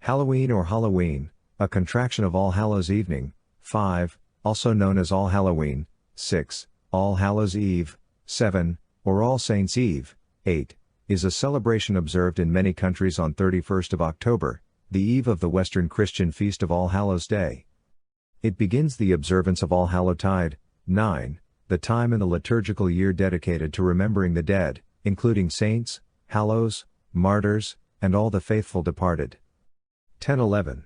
Halloween or Halloween, a contraction of All Hallows Evening, 5, also known as Allhalloween, 6, All Hallows Eve, 7, or All Saints' Eve, 8, is a celebration observed in many countries on 31st of October, the eve of the Western Christian feast of All Hallows Day. It begins the observance of Allhallowtide, 9, the time in the liturgical year dedicated to remembering the dead, including saints, hallows, martyrs, and all the faithful departed. 10-11.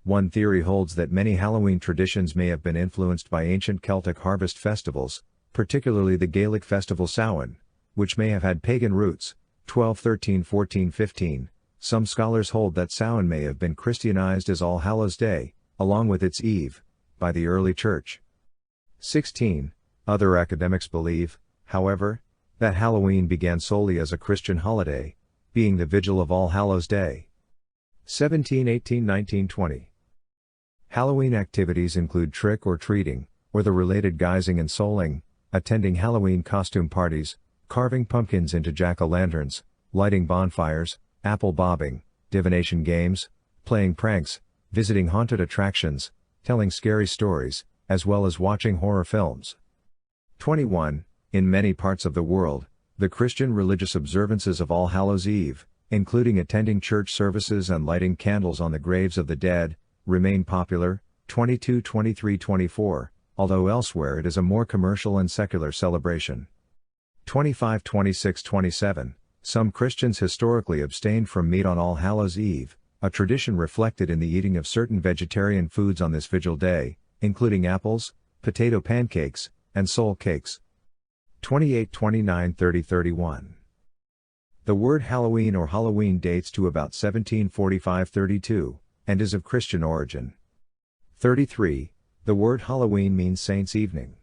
One theory holds that many Halloween traditions may have been influenced by ancient Celtic harvest festivals, particularly the Gaelic festival Samhain, which may have had pagan roots. 12, 13, 14, 15. Some scholars hold that Samhain may have been Christianized as All Hallows Day, along with its eve, by the early church. 16. Other academics believe, however, that Halloween began solely as a Christian holiday, being the vigil of All Hallows Day. 17, 18, 19, 20. Halloween activities include trick-or-treating, or the related guising and souling, attending Halloween costume parties, carving pumpkins into jack-o'-lanterns, lighting bonfires, apple bobbing, divination games, playing pranks, visiting haunted attractions, telling scary stories, as well as watching horror films. 21. In many parts of the world, the Christian religious observances of All Hallows Eve, including attending church services and lighting candles on the graves of the dead, remain popular. 22, 23, 24, although elsewhere it is a more commercial and secular celebration. 25, 26, 27. Some Christians historically abstained from meat on All Hallows Eve, a tradition reflected in the eating of certain vegetarian foods on this vigil day, including apples, potato pancakes, and soul cakes. 28, 29, 30, 31. The word Halloween or Halloween dates to about 1745-32, and is of Christian origin. 33. The word Halloween means Saints' Evening.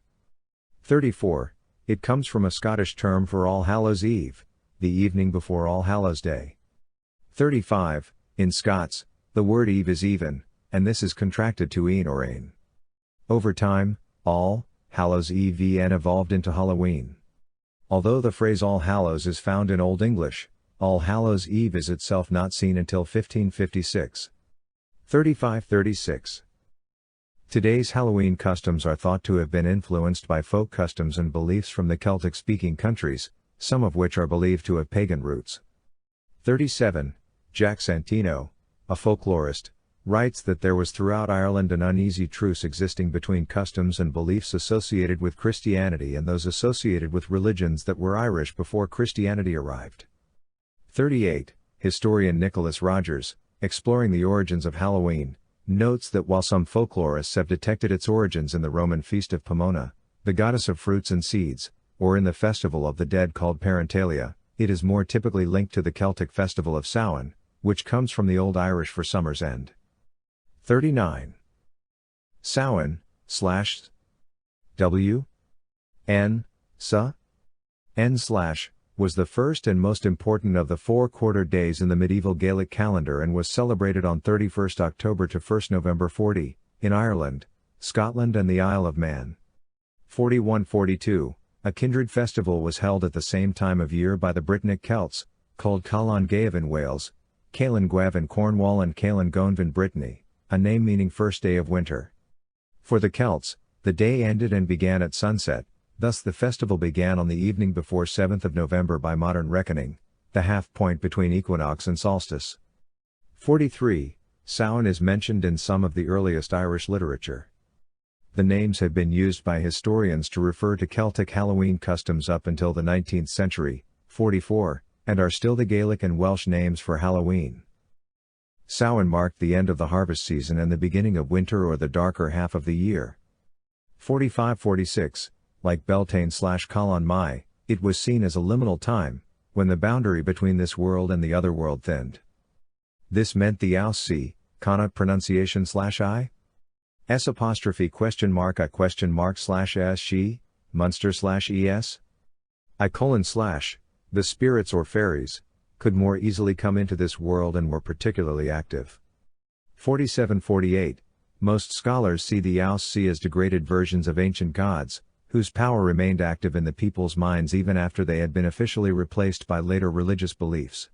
34. It comes from a Scottish term for All Hallows Eve, the evening before All Hallows Day. 35. In Scots, the word eve is even, and this is contracted to een or ain. Over time, All Hallows Eve en evolved into Halloween. Although the phrase All Hallows is found in Old English, All Hallows Eve is itself not seen until 1556. 35-36. Today's Halloween customs are thought to have been influenced by folk customs and beliefs from the Celtic-speaking countries, some of which are believed to have pagan roots. 37. Jack Santino, a folklorist, writes that there was throughout Ireland an uneasy truce existing between customs and beliefs associated with Christianity and those associated with religions that were Irish before Christianity arrived. 38. Historian Nicholas Rogers, exploring the origins of Halloween, notes that while some folklorists have detected its origins in the Roman feast of Pomona, the goddess of fruits and seeds, or in the festival of the dead called Parentalia, it is more typically linked to the Celtic festival of Samhain, which comes from the Old Irish for summer's end. 39. Samhain, /w. n. sa. n/ was the first and most important of the 4 quarter days in the medieval Gaelic calendar and was celebrated on 31st October to 1st November 40, in Ireland, Scotland and the Isle of Man. 41-42, a kindred festival was held at the same time of year by the Brittonic Celts, called Calan Gaev in Wales, Calan Gaev in Cornwall and Calan Gaev in Brittany, a name meaning first day of winter. For the Celts, the day ended and began at sunset, thus the festival began on the evening before 7th of November by modern reckoning, the half point between equinox and solstice. 43. Samhain is mentioned in some of the earliest Irish literature. The names have been used by historians to refer to Celtic Halloween customs up until the 19th century, 44, and are still the Gaelic and Welsh names for Halloween. Samhain marked the end of the harvest season and the beginning of winter or the darker half of the year. 45-46, like Beltane/Calan Mai, it was seen as a liminal time, when the boundary between this world and the other world thinned. This meant the Aussie, Connaught pronunciation /I? S apostrophe question mark I question mark slash S she, Munster/ES? I:/, the spirits or fairies, could more easily come into this world and were particularly active. 47-48, most scholars see the Aussie as degraded versions of ancient gods, whose power remained active in the people's minds even after they had been officially replaced by later religious beliefs.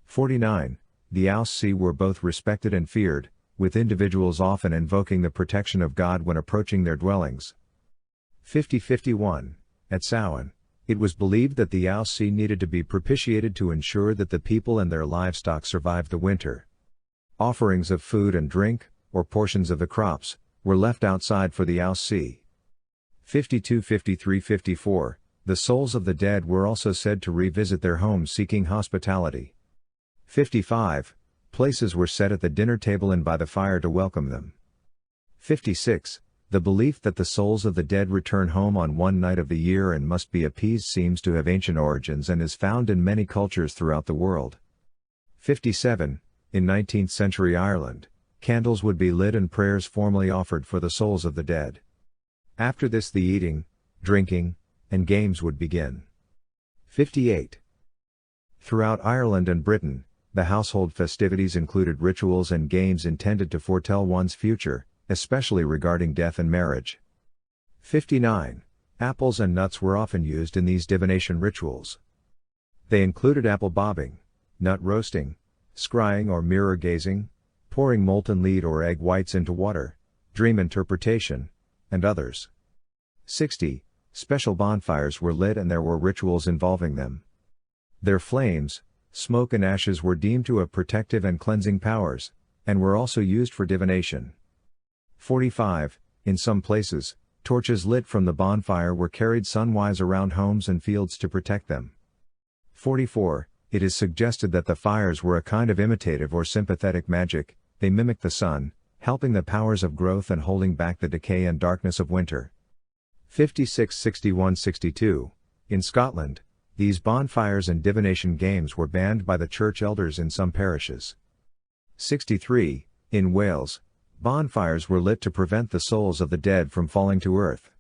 49. the Allhallowtide were both respected and feared, with individuals often invoking the protection of God when approaching their dwellings. 5051. At Samhain, it was believed that the Allhallowtide needed to be propitiated to ensure that the people and their livestock survived the winter. Offerings of food and drink, or portions of the crops, were left outside for the Allhallowtide. 52-53-54, the souls of the dead were also said to revisit their homes seeking hospitality. 55, places were set at the dinner table and by the fire to welcome them. 56, the belief that the souls of the dead return home on one night of the year and must be appeased seems to have ancient origins and is found in many cultures throughout the world. 57, in 19th century Ireland, candles would be lit and prayers formally offered for the souls of the dead. After this the eating, drinking, and games would begin. 58. Throughout Ireland and Britain, the household festivities included rituals and games intended to foretell one's future, especially regarding death and marriage. 59. Apples and nuts were often used in these divination rituals. They included apple bobbing, nut roasting, scrying or mirror gazing, pouring molten lead or egg whites into water, dream interpretation, and others. 60. Special bonfires were lit and there were rituals involving them. Their flames, smoke and ashes were deemed to have protective and cleansing powers, and were also used for divination. 45. In some places, torches lit from the bonfire were carried sunwise around homes and fields to protect them. 44. It is suggested that the fires were a kind of imitative or sympathetic magic, they mimicked the sun, helping the powers of growth and holding back the decay and darkness of winter. 56-61-62. In Scotland, these bonfires and divination games were banned by the church elders in some parishes. 63. In Wales, bonfires were lit to prevent the souls of the dead from falling to earth.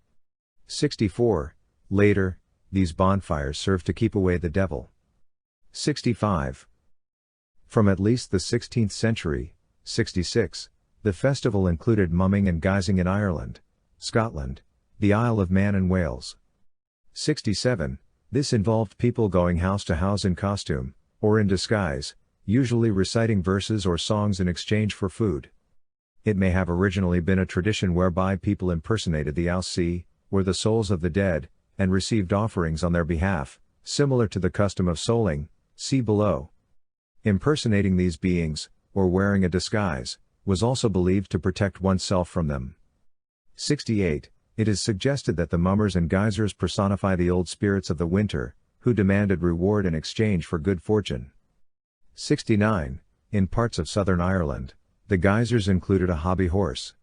64. Later, these bonfires served to keep away the devil. 65. From at least the 16th century, 66, the festival included mumming and guising in Ireland, Scotland, the Isle of Man and Wales. 67. This involved people going house to house in costume, or in disguise, usually reciting verses or songs in exchange for food. It may have originally been a tradition whereby people impersonated the Allhallowtide, or the souls of the dead, and received offerings on their behalf, similar to the custom of souling, see below. Impersonating these beings, or wearing a disguise, was also believed to protect oneself from them. 68. It is suggested that the mummers and guisers personify the old spirits of the winter, who demanded reward in exchange for good fortune. 69. In parts of southern Ireland, the guisers included a hobby horse.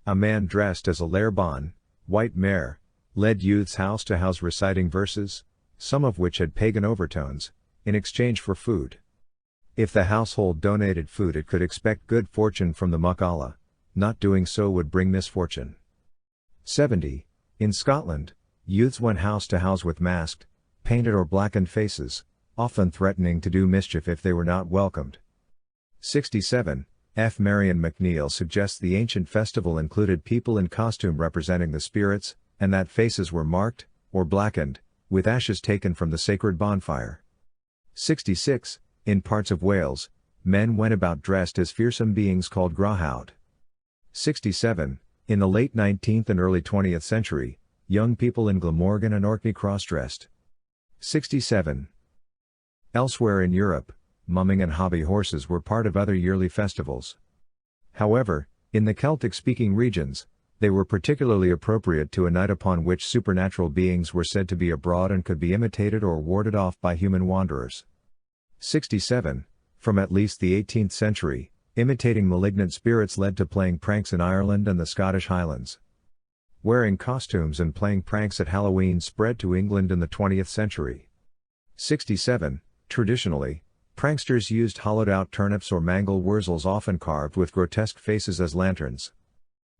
A man dressed as a lairban, white mare, led youths house to house reciting verses, some of which had pagan overtones, in exchange for food. If the household donated food it could expect good fortune from the Muck Allah, not doing so would bring misfortune. 70. In Scotland, youths went house to house with masked, painted or blackened faces, often threatening to do mischief if they were not welcomed. 67. F. Marion McNeill suggests the ancient festival included people in costume representing the spirits, and that faces were marked, or blackened, with ashes taken from the sacred bonfire. 66. In parts of Wales, men went about dressed as fearsome beings called grahawd. 67. In the late 19th and early 20th century, young people in Glamorgan and Orkney cross-dressed. 67. Elsewhere in Europe, mumming and hobby horses were part of other yearly festivals. However, in the Celtic-speaking regions, they were particularly appropriate to a night upon which supernatural beings were said to be abroad and could be imitated or warded off by human wanderers. 67. From at least the 18th century, imitating malignant spirits led to playing pranks in Ireland and the Scottish Highlands. Wearing costumes and playing pranks at Halloween spread to England in the 20th century. 67. Traditionally, pranksters used hollowed-out turnips or mangel wurzels often carved with grotesque faces as lanterns.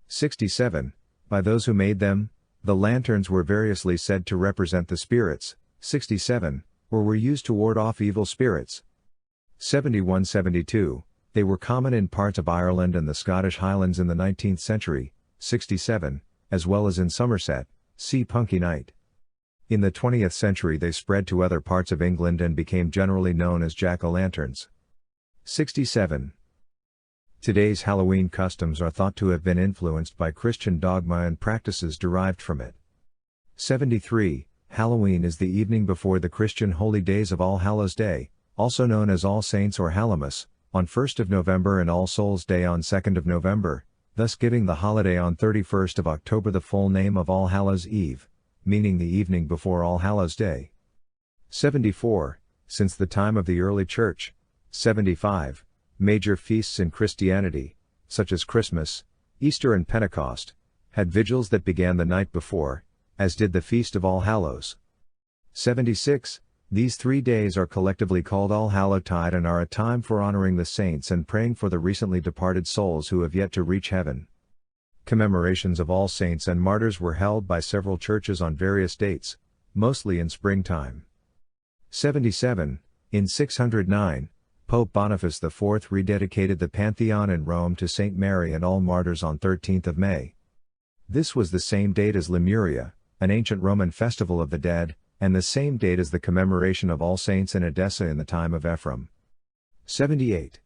67. By those who made them, the lanterns were variously said to represent the spirits. 67. Or were used to ward off evil spirits. 71-72. They were common in parts of Ireland and the Scottish Highlands in the 19th century. 67. As well as in Somerset, see Punky Night. In the 20th century they spread to other parts of England and became generally known as jack-o'-lanterns. 67. Today's Halloween customs are thought to have been influenced by Christian dogma and practices derived from it. 73. Halloween is the evening before the Christian holy days of All Hallows Day, also known as All Saints or Hallowmas, on 1st of November and All Souls Day on 2nd of November, thus giving the holiday on 31st of October the full name of All Hallows Eve, meaning the evening before All Hallows Day. 74. Since the time of the early church. 75. Major feasts in Christianity, such as Christmas, Easter and Pentecost, had vigils that began the night before, as did the Feast of All Hallows. 76. These 3 days are collectively called Allhallowtide and are a time for honoring the saints and praying for the recently departed souls who have yet to reach heaven. Commemorations of all saints and martyrs were held by several churches on various dates, mostly in springtime. 77. In 609, Pope Boniface IV rededicated the Pantheon in Rome to Saint Mary and all martyrs on 13th of May. This was the same date as Lemuria, an ancient Roman festival of the dead, and the same date as the commemoration of All Saints in Edessa in the time of Ephraim. 78.